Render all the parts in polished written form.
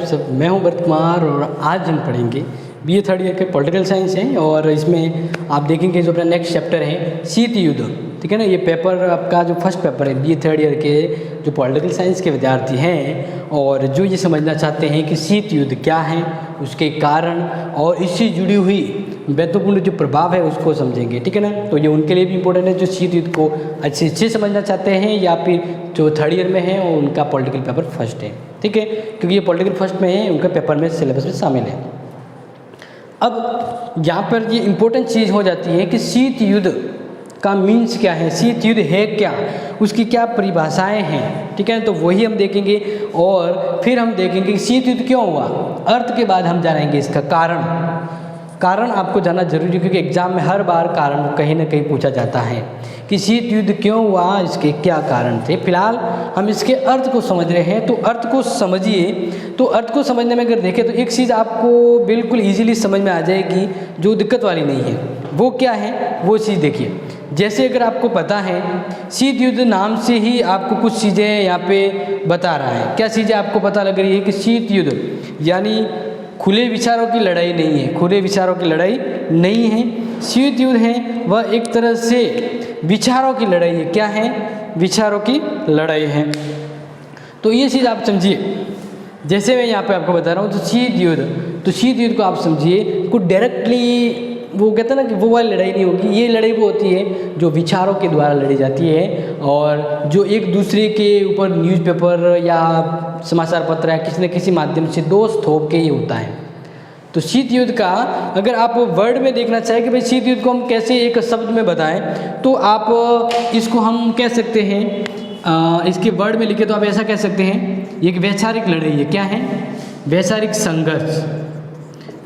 आप सब। मैं हूं भरत कुमार और आज हम पढ़ेंगे बीए थर्ड ईयर के पॉलिटिकल साइंस हैं और इसमें आप देखेंगे जो अपना नेक्स्ट चैप्टर है शीत युद्ध। ठीक है ना, ये पेपर आपका जो फर्स्ट पेपर है बीए थर्ड ईयर के जो पॉलिटिकल साइंस के विद्यार्थी हैं और जो ये समझना चाहते हैं कि शीत युद्ध क्या है, उसके कारण और इससे जुड़ी हुई महत्वपूर्ण जो प्रभाव है उसको समझेंगे। ठीक है ना, तो ये उनके लिए भी इम्पोर्टेंट है जो शीत युद्ध को अच्छे से समझना चाहते हैं या फिर जो थर्ड ईयर में है और उनका पॉलिटिकल पेपर फर्स्ट है। ठीक है, क्योंकि ये पॉलिटिकल फर्स्ट में है, उनका पेपर में सिलेबस में शामिल है। अब यहाँ पर ये इम्पोर्टेंट चीज़ हो जाती है कि शीत युद्ध का मीन्स क्या है, शीत युद्ध है क्या, उसकी क्या परिभाषाएं हैं। ठीक है, तो वही हम देखेंगे और फिर हम देखेंगे कि शीत युद्ध क्यों हुआ। अर्थ के बाद हम जानेंगे इसका कारण आपको जानना जरूरी है क्योंकि एग्जाम में हर बार कारण कहीं ना कहीं पूछा जाता है कि शीत युद्ध क्यों हुआ, इसके क्या कारण थे। फिलहाल हम इसके अर्थ को समझ रहे हैं, तो अर्थ को समझिए। तो अर्थ को समझने में अगर देखें तो एक चीज़ आपको बिल्कुल ईजिली समझ में आ जाएगी जो दिक्कत वाली नहीं है। वो क्या है, वो चीज़ देखिए। जैसे अगर आपको पता है शीत युद्ध नाम से ही आपको कुछ चीज़ें यहाँ पे बता रहा है। क्या चीज़ें आपको पता लग रही है कि शीत युद्ध यानी खुले विचारों की लड़ाई नहीं है, खुले विचारों की लड़ाई नहीं है। शीत युद्ध है वह एक तरह से विचारों की लड़ाई है। क्या है, विचारों की लड़ाई है। तो ये चीज़ आप समझिए। जैसे मैं यहाँ पे आपको बता रहा हूँ तो शीत युद्ध को आप समझिए, कुछ डायरेक्टली वो कहते हैं ना कि वो वाली लड़ाई नहीं होगी। ये लड़ाई वो होती है जो विचारों के द्वारा लड़ी जाती है और जो एक दूसरे के ऊपर न्यूज़पेपर या समाचार पत्र या किसी न किसी माध्यम से दोष थोप के ही होता है। तो शीत युद्ध का अगर आप वर्ड में देखना चाहें कि भाई शीत युद्ध को हम कैसे एक शब्द में बताएं, तो आप इसको हम कह सकते हैं, इसके वर्ड में लिखे तो आप ऐसा कह सकते हैं, ये एक वैचारिक लड़ाई है। क्या है, वैचारिक संघर्ष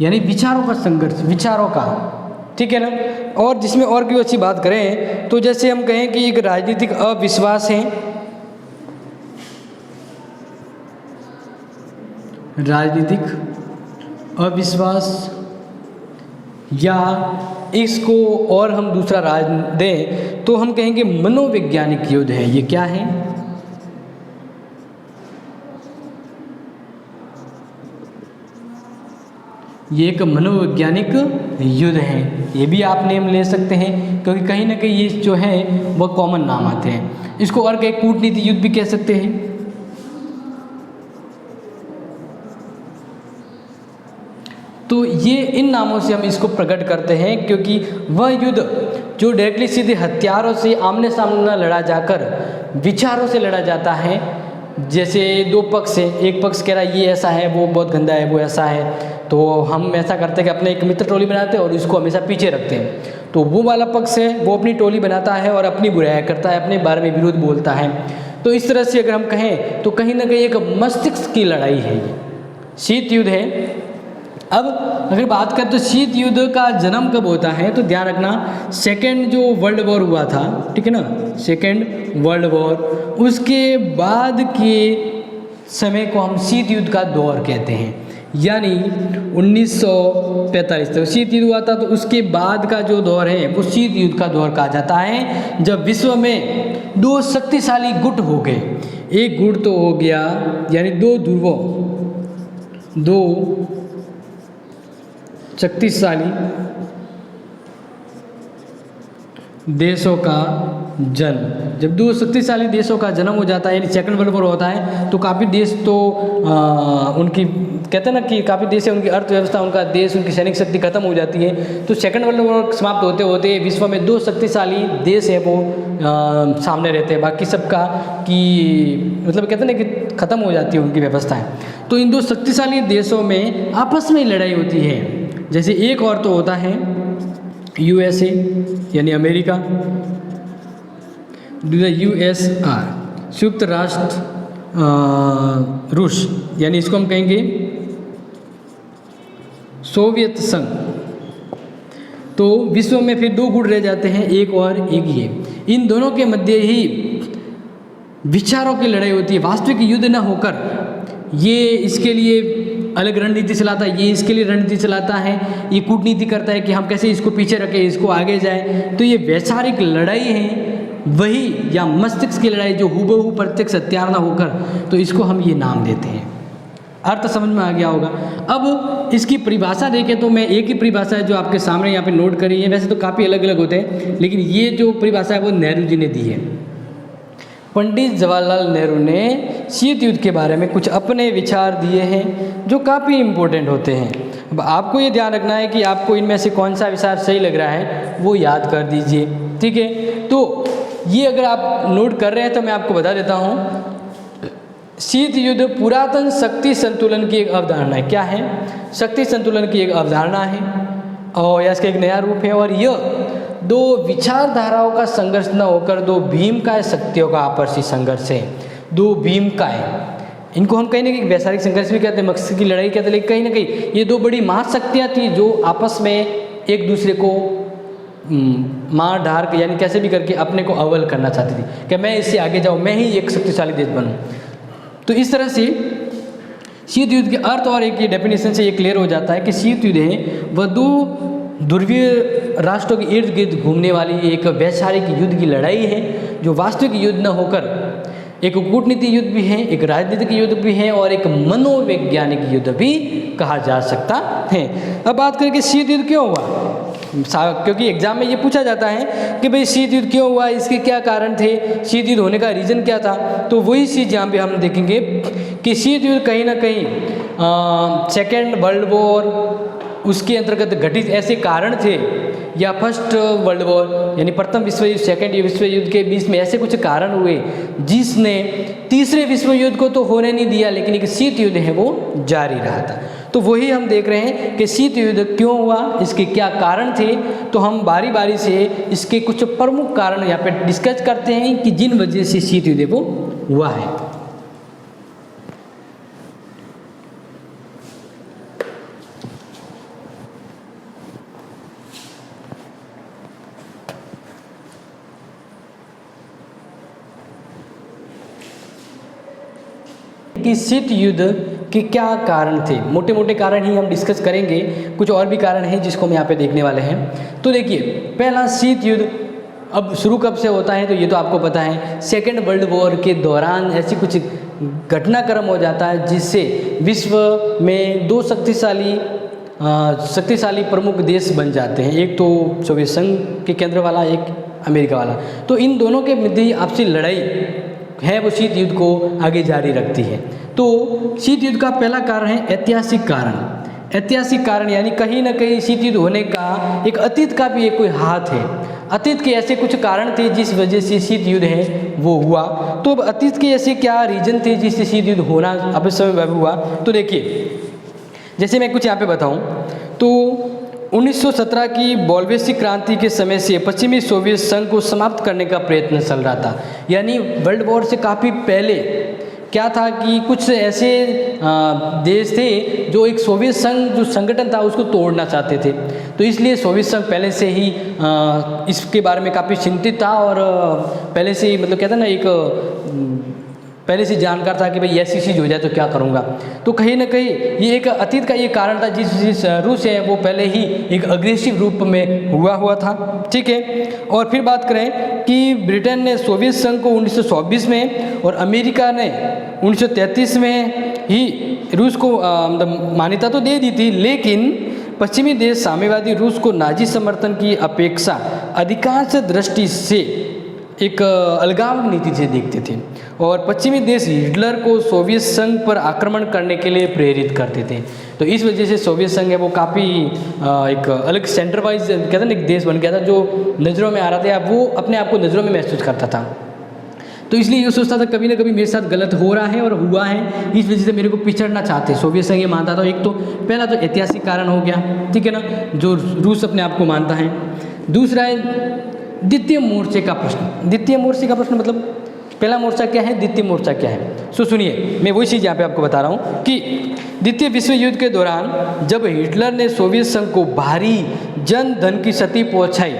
यानी विचारों का संघर्ष, विचारों का। ठीक है ना, और जिसमें और भी अच्छी बात करें तो जैसे हम कहें कि एक राजनीतिक अविश्वास है, राजनीतिक अविश्वास, या इसको और हम दूसरा राज दें तो हम कहेंगे मनोवैज्ञानिक युद्ध है। ये क्या है, ये एक मनोवैज्ञानिक युद्ध है। ये भी आप नेम ले सकते हैं क्योंकि कहीं ना कहीं ये जो है वह कॉमन नाम आते हैं। इसको और कहीं कूटनीति युद्ध भी कह सकते हैं। तो ये इन नामों से हम इसको प्रकट करते हैं क्योंकि वह युद्ध जो डायरेक्टली सीधे हथियारों से आमने सामने लड़ा जाकर विचारों से लड़ा जाता है। जैसे दो पक्ष है, एक पक्ष कह रहा है ये ऐसा है, वो बहुत गंदा है, वो ऐसा है, तो हम ऐसा करते हैं कि अपने एक मित्र टोली बनाते हैं और इसको हमेशा पीछे रखते हैं। तो वो वाला पक्ष है वो अपनी टोली बनाता है और अपनी बुराई करता है, अपने बारे में विरोध बोलता है। तो इस तरह से अगर हम कहें तो कहीं ना कहीं एक मस्तिष्क की लड़ाई है, ये शीत युद्ध है। अब अगर बात करें तो शीत युद्ध का जन्म कब होता है, तो ध्यान रखना सेकेंड जो वर्ल्ड वॉर हुआ था, ठीक है ना, सेकेंड वर्ल्ड वॉर, उसके बाद के समय को हम शीत युद्ध का दौर कहते हैं। यानी 1945 तक शीत युद्ध हुआ था, तो उसके बाद का जो दौर है वो शीत युद्ध का दौर कहा जाता है, जब विश्व में दो शक्तिशाली गुट हो गए। एक गुट तो हो गया यानी दो ध्रुवों, दो शक्तिशाली देशों का जन्म। जब दो शक्तिशाली देशों का जन्म हो जाता है यानी सेकंड वर्ल्ड वॉर होता है, तो काफ़ी देश तो उनकी कहते हैं ना कि काफ़ी देश है, उनकी अर्थव्यवस्था, उनका देश, उनकी सैनिक शक्ति खत्म हो जाती है। तो सेकंड वर्ल्ड वॉर समाप्त होते होते विश्व में दो शक्तिशाली देश है वो सामने रहते हैं, बाकी सबका कि मतलब कहते हैं ना कि ख़त्म हो जाती है उनकी व्यवस्थाएं। तो इन दो शक्तिशाली देशों में आपस में लड़ाई होती है। जैसे एक और तो होता है USA यानी अमेरिका, दूसरा USR संयुक्त राष्ट्र रूस, यानी इसको हम कहेंगे सोवियत संघ। तो विश्व में फिर दो गुट रह जाते हैं, एक और एक ये। इन दोनों के मध्य ही विचारों की लड़ाई होती है, वास्तविक युद्ध न होकर। ये इसके लिए अलग रणनीति चलाता है, ये इसके लिए रणनीति चलाता है, ये कूटनीति करता है कि हम कैसे इसको पीछे रखें, इसको आगे जाए। तो ये वैचारिक लड़ाई है वही, या मस्तिष्क की लड़ाई जो हूबहू प्रत्यक्ष हथियार ना होकर, तो इसको हम ये नाम देते हैं। अर्थ समझ में आ गया होगा। अब इसकी परिभाषा देखें तो मैं एक ही परिभाषा है जो आपके सामने यहाँ पे नोट करी है, वैसे तो काफ़ी अलग अलग होते हैं, लेकिन ये जो परिभाषा है वो नेहरू जी ने दी है। पंडित जवाहरलाल नेहरू ने शीत युद्ध के बारे में कुछ अपने विचार दिए हैं जो काफ़ी इम्पोर्टेंट होते हैं। अब आपको ये ध्यान रखना है कि आपको इनमें से कौन सा विचार सही लग रहा है वो याद कर दीजिए, ठीक है। तो ये अगर आप नोट कर रहे हैं तो मैं आपको बता देता हूँ, शीत युद्ध पुरातन शक्ति संतुलन की एक अवधारणा है। क्या है? शक्ति संतुलन की एक अवधारणा है और या इसका एक नया रूप है, और यह दो विचारधाराओं का संघर्ष न होकर दो भीमकाय शक्तियों का आपसी संघर्ष है। दो भीमकाय, इनको हम कहीं ना कहीं वैचारिक संघर्ष भी कहते हैं, मकसद की लड़ाई कहते हैं, लेकिन कहीं ना कहीं ये दो बड़ी महाशक्तियाँ थी जो आपस में एक दूसरे को मार ढार के यानी कैसे भी करके अपने को अव्वल करना चाहती थी कि मैं इससे आगे जाऊँ, मैं ही एक शक्तिशाली देश बनूँ। तो इस तरह से शीत युद्ध के अर्थ और एक ये डेफिनेशन से ये क्लियर हो जाता है कि शीत युद्ध है वह दो ध्रुवीय राष्ट्रों के इर्द गिर्द घूमने वाली एक वैचारिक युद्ध की लड़ाई है, जो वास्तविक युद्ध न होकर एक कूटनीतिक युद्ध भी है, एक राजनीतिक युद्ध भी है और एक मनोवैज्ञानिक युद्ध भी कहा जा सकता है। अब बात करें कि शीत युद्ध क्यों हुआ, क्योंकि एग्जाम में ये पूछा जाता है कि भाई शीत युद्ध क्यों हुआ, इसके क्या कारण थे, शीत युद्ध होने का रीज़न क्या था। तो वही चीज़ यहाँ पे हम देखेंगे कि शीत युद्ध कहीं ना कहीं सेकेंड वर्ल्ड वॉर उसके अंतर्गत घटित ऐसे कारण थे, या फर्स्ट वर्ल्ड वॉर यानी प्रथम विश्व युद्ध सेकेंड विश्व युद्ध के बीच में ऐसे कुछ कारण हुए जिसने तीसरे विश्व युद्ध को तो होने नहीं दिया, लेकिन एक शीत युद्ध है वो जारी रहा था। तो वही हम देख रहे हैं कि शीत युद्ध क्यों हुआ, इसके क्या कारण थे। तो हम बारी बारी से इसके कुछ प्रमुख कारण यहाँ पे डिस्कस करते हैं कि जिन वजह से शीत युद्ध वो हुआ है। कि शीत युद्ध के क्या कारण थे, मोटे मोटे कारण ही हम डिस्कस करेंगे, कुछ और भी कारण हैं जिसको हम यहाँ पे देखने वाले हैं। तो देखिए, पहला शीत युद्ध अब शुरू कब से होता है तो ये तो आपको पता है, सेकेंड वर्ल्ड वॉर के दौरान ऐसी कुछ घटनाक्रम हो जाता है जिससे विश्व में दो शक्तिशाली प्रमुख देश बन जाते हैं, एक तो सोवियत संघ के केंद्र वाला, एक अमेरिका वाला। तो इन दोनों के मध्य आपसी लड़ाई है वो शीत युद्ध को आगे जारी रखती है। तो शीत युद्ध का पहला कारण है ऐतिहासिक कारण। ऐतिहासिक कारण यानी कहीं ना कहीं शीत युद्ध होने का एक अतीत का भी एक कोई हाथ है, अतीत के ऐसे कुछ कारण थे जिस वजह से शीत युद्ध है वो हुआ। तो अब अतीत के ऐसे क्या रीजन थे जिससे शीत युद्ध होना अवश्य हुआ। तो देखिए, जैसे मैं कुछ यहाँ पे बताऊँ तो 1917 की बोल्शेविक क्रांति के समय से पश्चिमी सोवियत संघ को समाप्त करने का प्रयत्न चल रहा था। यानी वर्ल्ड वॉर से काफ़ी पहले क्या था कि कुछ ऐसे देश थे जो एक सोवियत संघ जो संगठन था उसको तोड़ना चाहते थे। तो इसलिए सोवियत संघ पहले से ही इसके बारे में काफ़ी चिंतित था और पहले से ही मतलब कहते हैं ना एक पहले से जानकार था कि भाई ऐसी चीज़ हो जाए तो क्या करूँगा। तो कहीं ना कहीं ये एक अतीत का ये कारण था जिस रूस है वो पहले ही एक अग्रेसिव रूप में हुआ था, ठीक है। और फिर बात करें कि ब्रिटेन ने सोवियत संघ को 1924 में और अमेरिका ने 1933 में ही रूस को मान्यता तो दे दी थी, लेकिन पश्चिमी देश साम्यवादी रूस को नाजी समर्थन की अपेक्षा अधिकांश दृष्टि से एक अलगाव नीति से देखते थे और पश्चिमी देश हिटलर को सोवियत संघ पर आक्रमण करने के लिए प्रेरित करते थे। तो इस वजह से सोवियत संघ है वो काफ़ी एक अलग सेंटर वाइज कहते हैं ना एक देश बन गया था जो नज़रों में आ रहा था, वो अपने आप को नज़रों में महसूस करता था। तो इसलिए ये सोचता था कभी ना कभी मेरे साथ गलत हो रहा है और हुआ है, इस वजह से मेरे को पिछड़ना चाहते। सोवियत संघ ये मानता था। एक तो पहला तो ऐतिहासिक कारण हो गया, ठीक है ना, जो रूस अपने आप को मानता है। दूसरा है द्वितीय मोर्चे का प्रश्न। द्वितीय मोर्चे का प्रश्न मतलब पहला मोर्चा क्या है, द्वितीय मोर्चा क्या है। सो सुनिए, मैं वही चीज़ यहाँ पे आपको बता रहा हूँ कि द्वितीय विश्व युद्ध के दौरान जब हिटलर ने सोवियत संघ को भारी जन धन की क्षति पहुँचाई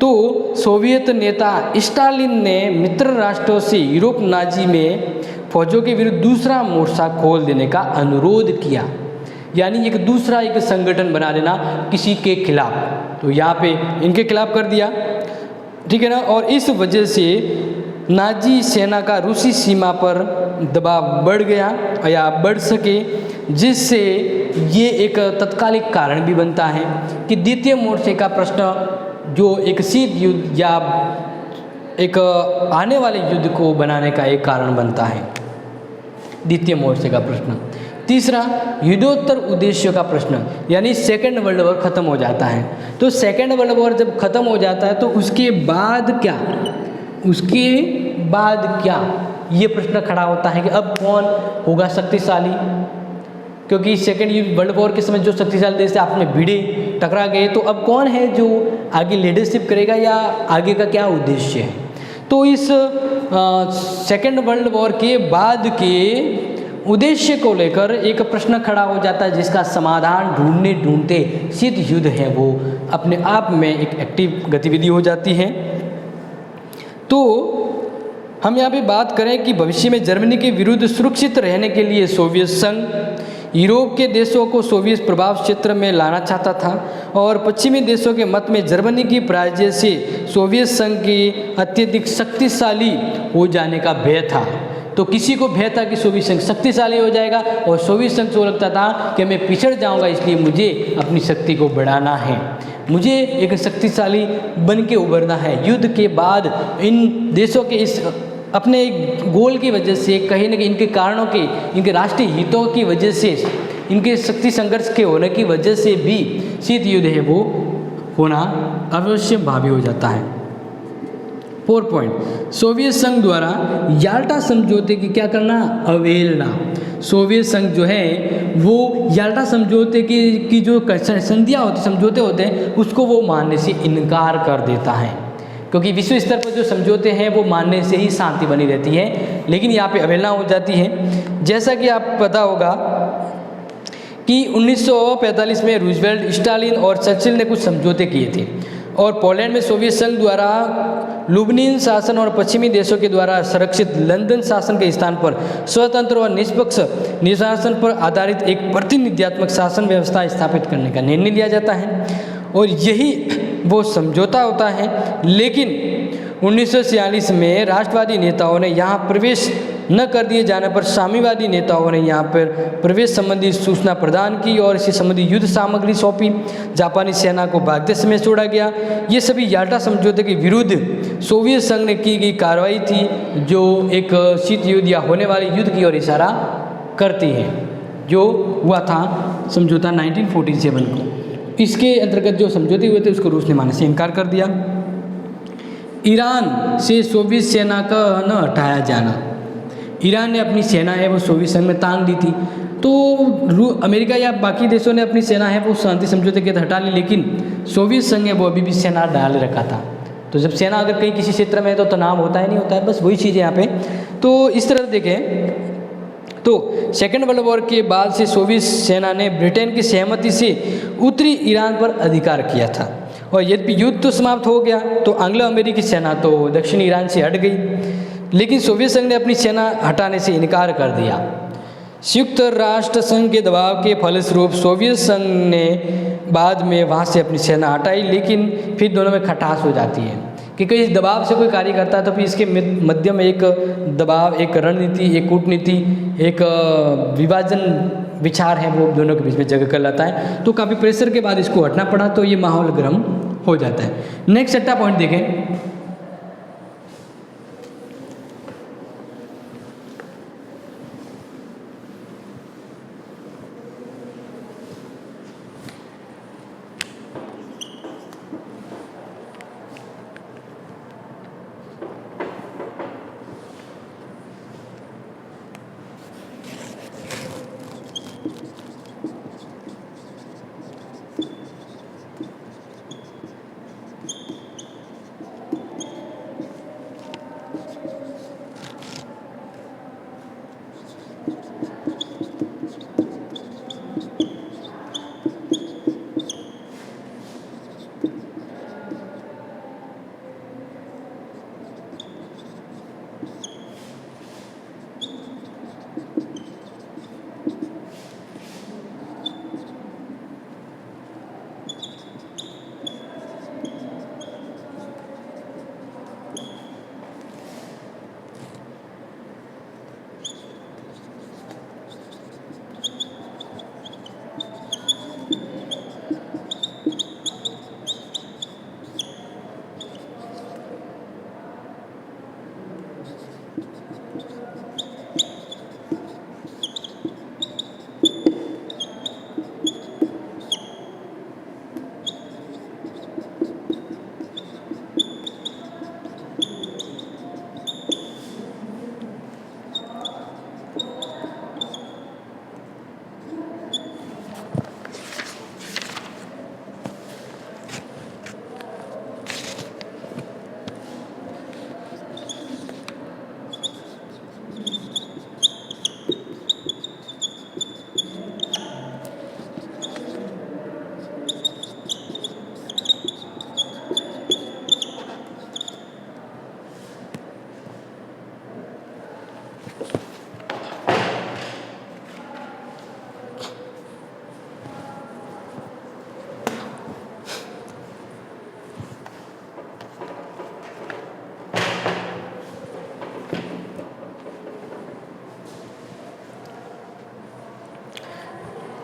तो सोवियत नेता स्टालिन ने मित्र राष्ट्रों से यूरोप नाजी में फौजों के विरुद्ध दूसरा मोर्चा खोल देने का अनुरोध किया, यानी एक दूसरा एक संगठन बना देना किसी के खिलाफ। तो यहाँ पे इनके खिलाफ कर दिया, ठीक है ना। और इस वजह से नाजी सेना का रूसी सीमा पर दबाव बढ़ गया या बढ़ सके, जिससे ये एक तत्कालिक कारण भी बनता है कि द्वितीय मोर्चे का प्रश्न जो एक शीत युद्ध या एक आने वाले युद्ध को बनाने का एक कारण बनता है, द्वितीय मोर्चे का प्रश्न। तीसरा, युद्धोत्तर उद्देश्य का प्रश्न, यानी सेकेंड वर्ल्ड वॉर खत्म हो जाता है। तो सेकेंड वर्ल्ड वॉर जब खत्म हो जाता है तो उसके बाद क्या, उसके बाद क्या, ये प्रश्न खड़ा होता है कि अब कौन होगा शक्तिशाली, क्योंकि सेकेंड वर्ल्ड वॉर के समय जो शक्तिशाली देश थे आपस में भिड़े टकरा गए, तो अब कौन है जो आगे लीडरशिप करेगा या आगे का क्या उद्देश्य है। तो इस सेकेंड वर्ल्ड वॉर के बाद के उद्देश्य को लेकर एक प्रश्न खड़ा हो जाता है, जिसका समाधान ढूंढते शीत युद्ध है वो अपने आप में एक एक्टिव गतिविधि हो जाती है। तो हम यहाँ पे बात करें कि भविष्य में जर्मनी के विरुद्ध सुरक्षित रहने के लिए सोवियत संघ यूरोप के देशों को सोवियत प्रभाव क्षेत्र में लाना चाहता था, और पश्चिमी देशों के मत में जर्मनी की पराजय से सोवियत संघ के अत्यधिक शक्तिशाली हो जाने का भय था। तो किसी को भय था कि सोवियत संघ शक्तिशाली हो जाएगा, और सोवियत संघ को लगता था कि मैं पिछड़ जाऊंगा, इसलिए मुझे अपनी शक्ति को बढ़ाना है, मुझे एक शक्तिशाली बन के उभरना है। युद्ध के बाद इन देशों के इस अपने गोल की वजह से, कहीं न कहीं इनके कारणों के, इनके राष्ट्रीय हितों की वजह से, इनके शक्ति संघर्ष के होने की वजह से भी शीत युद्ध है वो होना अवश्य भावी हो जाता है। 4 पॉइंट, सोवियत संघ द्वारा याल्टा समझौते की क्या करना, अवहेलना। सोवियत संघ जो है वो याल्टा समझौते की जो संधियाँ होती, समझौते होते हैं, उसको वो मानने से इनकार कर देता है, क्योंकि विश्व स्तर पर जो समझौते हैं वो मानने से ही शांति बनी रहती है, लेकिन यहाँ पे अवहेलना हो जाती है। जैसा कि आप पता होगा कि 1945 में रूजवेल्ट, स्टालिन और चर्चिल ने कुछ समझौते किए थे, और पोलैंड में सोवियत संघ द्वारा लुबनिन शासन और पश्चिमी देशों के द्वारा संरक्षित लंदन शासन के स्थान पर स्वतंत्र और निष्पक्ष निशासन पर आधारित एक प्रतिनिधित्वात्मक शासन व्यवस्था स्थापित करने का निर्णय लिया जाता है, और यही वो समझौता होता है। लेकिन 1946 में राष्ट्रवादी नेताओं ने यहाँ प्रवेश न कर दिए जाने पर साम्यवादी नेताओं ने यहाँ पर प्रवेश संबंधी सूचना प्रदान की और इसी संबंधी युद्ध सामग्री सौंपी। जापानी सेना को भागते समय छोड़ा गया। ये सभी याल्टा समझौते के विरुद्ध सोवियत संघ ने की गई कार्रवाई थी, जो एक शीत युद्ध या होने वाले युद्ध की ओर इशारा करती है, जो हुआ था समझौता 1947 को। इसके अंतर्गत जो समझौते हुए थे उसको रूस ने मानने से इनकार कर दिया। ईरान से सोवियत सेना का न हटाया जाना, ईरान ने अपनी सेना है वो सोवियत संघ में तान दी थी, तो अमेरिका या बाकी देशों ने अपनी सेना है वो शांति समझौते के तहत हटा ली, लेकिन सोवियत संघ है वो अभी भी सेना डाल रखा था। तो जब सेना अगर कहीं किसी क्षेत्र में है तो तनाव होता है, नहीं होता है, बस वही चीज़ है यहाँ पे। तो इस तरह देखें तो सेकेंड वर्ल्ड वॉर के बाद से सोवियत सेना ने ब्रिटेन की सहमति से उत्तरी ईरान पर अधिकार किया था, और यद्यपि युद्ध तो समाप्त हो गया तो एंग्लो अमेरिकी सेना तो दक्षिण ईरान से हट गई, लेकिन सोवियत संघ ने अपनी सेना हटाने से इनकार कर दिया। संयुक्त राष्ट्र संघ के दबाव के फलस्वरूप सोवियत संघ ने बाद में वहाँ से अपनी सेना हटाई, लेकिन फिर दोनों में खटास हो जाती है कि कहीं दबाव से कोई कार्य करता है तो फिर इसके मध्य में एक दबाव, एक रणनीति, एक कूटनीति, एक विभाजन विचार है वो दोनों के बीच में जगह कर लाता है। तो काफ़ी प्रेशर के बाद इसको हटना पड़ा, तो ये माहौल गर्म हो जाता है। नेक्स्ट 6वां पॉइंट देखें।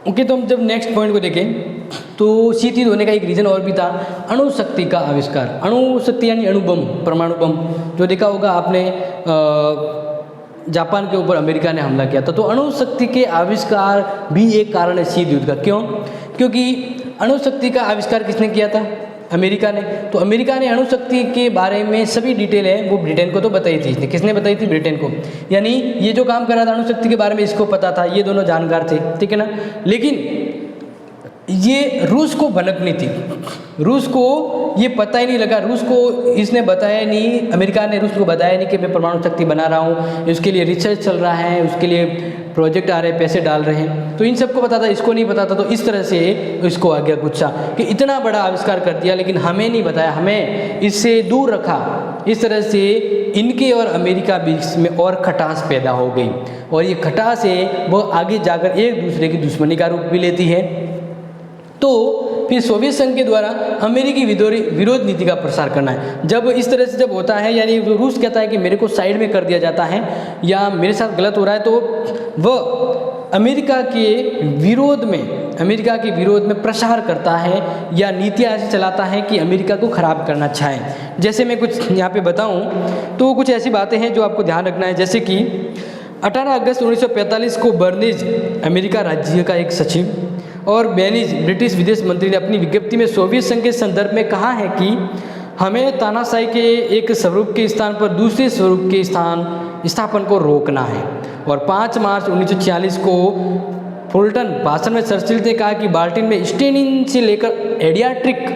ओके, तो हम जब नेक्स्ट पॉइंट को देखें तो शीत युद्ध होने का एक रीज़न और भी था, अणु शक्ति का आविष्कार। अणु शक्ति यानी अणुबम, परमाणु बम, जो देखा होगा आपने जापान के ऊपर अमेरिका ने हमला किया था। तो अणु शक्ति के आविष्कार भी एक कारण है शीत युद्ध का। क्यों? क्योंकि अणु शक्ति का आविष्कार किसने किया था? अमेरिका ने। तो अमेरिका ने अणु शक्ति के बारे में सभी डिटेल है वो ब्रिटेन को तो बताई थी इसने। किसने बताई थी? ब्रिटेन को। यानी ये जो काम कर रहा था अणु शक्ति के बारे में इसको पता था, ये दोनों जानकार थे, ठीक है ना। लेकिन ये रूस को भनक नहीं थी, रूस को ये पता ही नहीं लगा, रूस को इसने बताया नहीं, अमेरिका ने रूस को बताया नहीं कि मैं परमाणु शक्ति बना रहा हूँ, इसके लिए रिसर्च चल रहा है, उसके लिए प्रोजेक्ट आ रहे हैं, पैसे डाल रहे हैं। तो इन सबको पता था, इसको नहीं पता था। तो इस तरह से इसको आ गया गुस्सा कि इतना बड़ा आविष्कार कर दिया लेकिन हमें नहीं बताया, हमें इससे दूर रखा। इस तरह से इनके और अमेरिका बीच में और खटास पैदा हो गई, और ये खटास है वो आगे जाकर एक दूसरे की दुश्मनी का रूप भी लेती है। तो फिर सोवियत संघ के द्वारा अमेरिकी विरोध नीति का प्रसार करना है। जब इस तरह से जब होता है, यानी रूस कहता है कि मेरे को साइड में कर दिया जाता है या मेरे साथ गलत हो रहा है, तो वह अमेरिका के विरोध में प्रसार करता है या नीतियाँ ऐसे चलाता है कि अमेरिका को ख़राब करना चाहे। जैसे मैं कुछ यहाँ पे बताऊँ तो कुछ ऐसी बातें हैं जो आपको ध्यान रखना है। जैसे कि 18 अगस्त 1945 को बर्नीज अमेरिका राज्य का एक सचिव और बेनिज ब्रिटिश विदेश मंत्री ने अपनी विज्ञप्ति में सोवियत संघ के संदर्भ में कहा है कि हमें तानाशाही के एक स्वरूप के स्थान पर दूसरे स्वरूप के स्थापन को रोकना है। और 5 मार्च 1946 को फुलटन भाषण में चर्चिल ने कहा कि बाल्टिन में स्टेनिन से लेकर एडियाट्रिक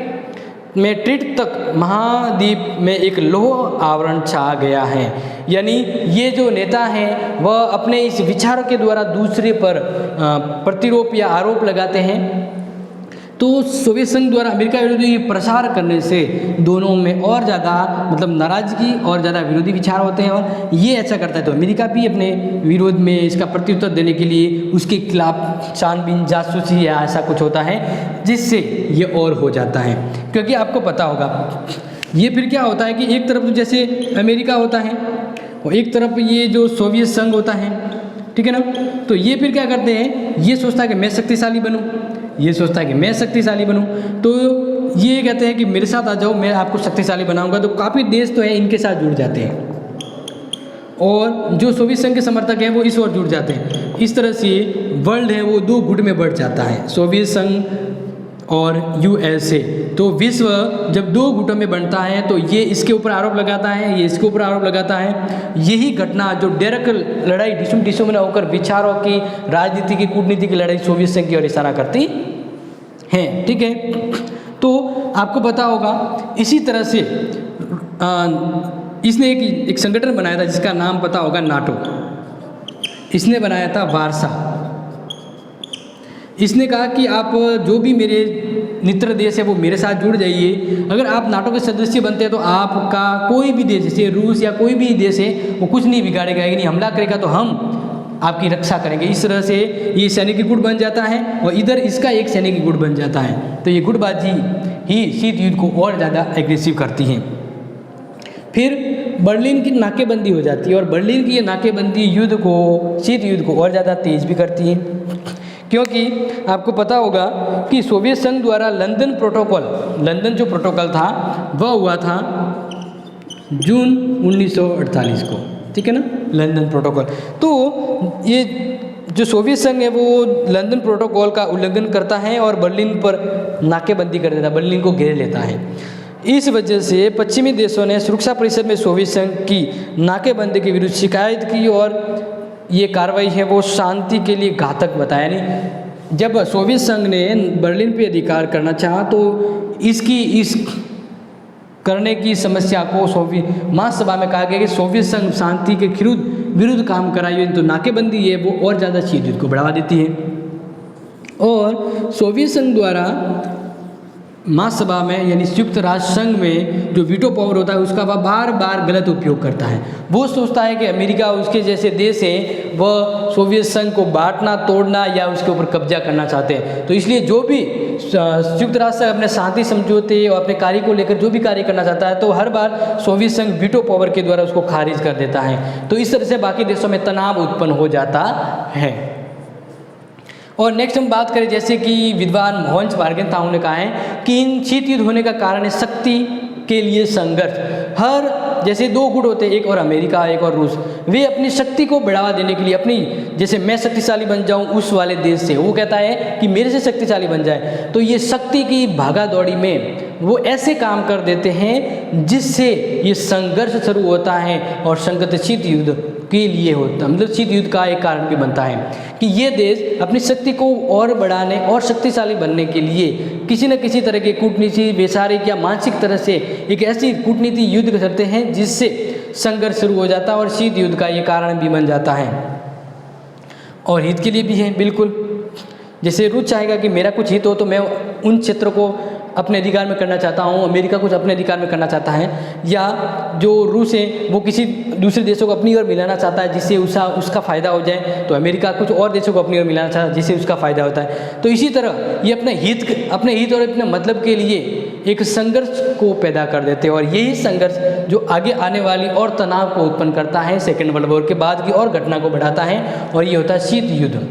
में ट्रीट तक महाद्वीप में एक लौह आवरण छा गया है। यानी ये जो नेता हैं वह अपने इस विचारों के द्वारा दूसरे पर प्रतिरोप या आरोप लगाते हैं। तो सोवियत संघ द्वारा अमेरिका विरोधी ये प्रसार करने से दोनों में और ज़्यादा मतलब नाराज़गी और ज़्यादा विरोधी विचार होते हैं, और ये ऐसा करता है तो अमेरिका भी अपने विरोध में इसका प्रत्युत्तर देने के लिए उसके खिलाफ छानबीन जासूसी या ऐसा कुछ होता है जिससे ये और हो जाता है। क्योंकि आपको पता होगा ये फिर क्या होता है कि एक तरफ तो जैसे अमेरिका होता है और एक तरफ ये जो सोवियत संघ होता है, ठीक है ना। तो ये फिर क्या करते हैं, ये सोचता है कि मैं शक्तिशाली बनूं, ये सोचता है कि मैं शक्तिशाली बनूं, तो ये कहते हैं कि मेरे साथ आ जाओ, मैं आपको शक्तिशाली बनाऊंगा। तो काफ़ी देश तो है इनके साथ जुड़ जाते हैं और जो सोवियत संघ के समर्थक हैं वो इस ओर जुड़ जाते हैं। इस तरह से वर्ल्ड है वो 2 गुट में बढ़ जाता है, सोवियत संघ और यूएसए। तो विश्व जब 2 गुटों में बनता है तो ये इसके ऊपर आरोप लगाता है, ये इसके ऊपर आरोप लगाता है। यही घटना जो डायरेक्ट लड़ाई डिसुम में होकर विचारों की, राजनीति की, कूटनीति की लड़ाई सोवियत संघ की ओर इशारा करती है, ठीक है। तो आपको पता होगा इसी तरह से इसने एक संगठन बनाया था जिसका नाम पता होगा नाटो। इसने बनाया था वारसा। इसने कहा कि आप जो भी मेरे मित्र देश है वो मेरे साथ जुड़ जाइए। अगर आप नाटो के सदस्य बनते हैं तो आपका कोई भी देश जैसे रूस या कोई भी देश है वो कुछ नहीं बिगाड़ेगा, नहीं हमला करेगा तो हम आपकी रक्षा करेंगे। इस तरह से ये सैनिक गुट बन जाता है और इधर इसका एक सैनिक गुट बन जाता है। तो ये गुटबाजी ही शीत युद्ध को और ज़्यादा एग्रेसिव करती है। फिर बर्लिन की नाकेबंदी हो जाती है और बर्लिन की ये नाकेबंदी युद्ध को, शीत युद्ध को और ज़्यादा तेज भी करती है। क्योंकि आपको पता होगा कि सोवियत संघ द्वारा लंदन जो प्रोटोकॉल था वह हुआ था जून 1948 को, ठीक है ना, लंदन प्रोटोकॉल। तो ये जो सोवियत संघ है वो लंदन प्रोटोकॉल का उल्लंघन करता है और बर्लिन पर नाकेबंदी कर देता है, बर्लिन को घेर लेता है। इस वजह से पश्चिमी देशों ने सुरक्षा परिषद में सोवियत संघ की नाकेबंदी के विरुद्ध शिकायत की और ये कार्रवाई है वो शांति के लिए घातक बताया। नहीं, जब सोवियत संघ ने बर्लिन पे अधिकार करना चाहा तो इस करने की समस्या को सोवियत महासभा में कहा गया कि सोवियत संघ शांति के विरुद्ध काम कराइए। तो नाकेबंदी है वो और ज़्यादा शीत युद्ध को बढ़ावा देती है। और सोवियत संघ द्वारा महासभा में यानी संयुक्त राष्ट्र संघ में जो वीटो पावर होता है उसका वह बार बार गलत उपयोग करता है। वो सोचता है कि अमेरिका उसके जैसे देश है वह सोवियत संघ को बांटना, तोड़ना या उसके ऊपर कब्जा करना चाहते हैं। तो इसलिए जो भी संयुक्त राष्ट्र अपने शांति समझौते और अपने कार्य को लेकर जो भी कार्य करना चाहता है तो हर बार सोवियत संघ वीटो पावर के द्वारा उसको खारिज कर देता है। तो इस तरह से बाकी देशों में तनाव उत्पन्न हो जाता है। और नेक्स्ट हम बात करें जैसे कि विद्वान मोहन भार्गव ने कहा है कि इन शीत युद्ध होने का कारण है शक्ति के लिए संघर्ष। हर जैसे दो गुट होते हैं, एक और अमेरिका एक और रूस, वे अपनी शक्ति को बढ़ावा देने के लिए अपनी जैसे मैं शक्तिशाली बन जाऊं उस वाले देश से, वो कहता है कि मेरे से शक्तिशाली बन जाए, तो ये शक्ति की भागा दौड़ी में वो ऐसे काम कर देते हैं जिससे ये संघर्ष शुरू होता है और संकट शीत युद्ध के लिए होता, मतलब शीत युद्ध का एक कारण भी बनता है कि ये देश अपनी शक्ति को और बढ़ाने और शक्तिशाली बनने के लिए किसी न किसी तरह के कूटनीति, वैचारिक या मानसिक तरह से एक ऐसी कूटनीति युद्ध करते हैं जिससे संघर्ष शुरू हो जाता है और शीत युद्ध का ये कारण भी बन जाता है। और हित के लिए भी है बिल्कुल, जैसे रूस चाहेगा कि मेरा कुछ हित हो तो मैं उन क्षेत्रों को अपने अधिकार में करना चाहता हूँ, अमेरिका कुछ अपने अधिकार में करना चाहता है, या जो रूस है वो किसी दूसरे देशों को अपनी ओर मिलाना चाहता है जिससे उसका फ़ायदा हो जाए, तो अमेरिका कुछ और देशों को अपनी ओर मिलाना चाहता है जिससे उसका फ़ायदा होता है। तो इसी तरह ये अपने हित और अपने मतलब के लिए एक संघर्ष को पैदा कर देते हैं और यही संघर्ष जो आगे आने वाली और तनाव को उत्पन्न करता है, सेकेंड वर्ल्ड वॉर के बाद की और घटना को बढ़ाता है और ये होता है शीत युद्ध।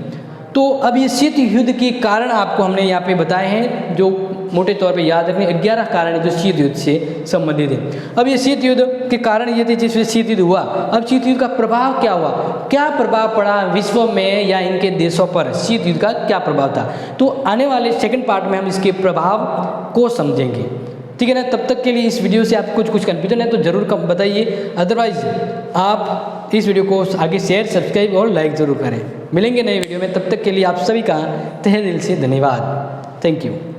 तो अब ये शीत युद्ध के कारण आपको हमने यहाँ पे बताए हैं, जो मोटे तौर पे याद रखने 11 कारण है जो शीत युद्ध से संबंधित है। अब ये शीत युद्ध के कारण ये थे जिसमें शीत युद्ध हुआ। अब शीत युद्ध का प्रभाव क्या हुआ, क्या प्रभाव पड़ा विश्व में या इनके देशों पर, शीत युद्ध का क्या प्रभाव था, तो आने वाले सेकंड पार्ट में हम इसके प्रभाव को समझेंगे। ठीक है ना। तब तक के लिए इस वीडियो से आपको कुछ कन्फ्यूजन है तो ज़रूर कम बताइए, अदरवाइज आप इस वीडियो को आगे शेयर, सब्सक्राइब और लाइक ज़रूर करें। मिलेंगे नए वीडियो में, तब तक के लिए आप सभी का तहे दिल से धन्यवाद। Thank you.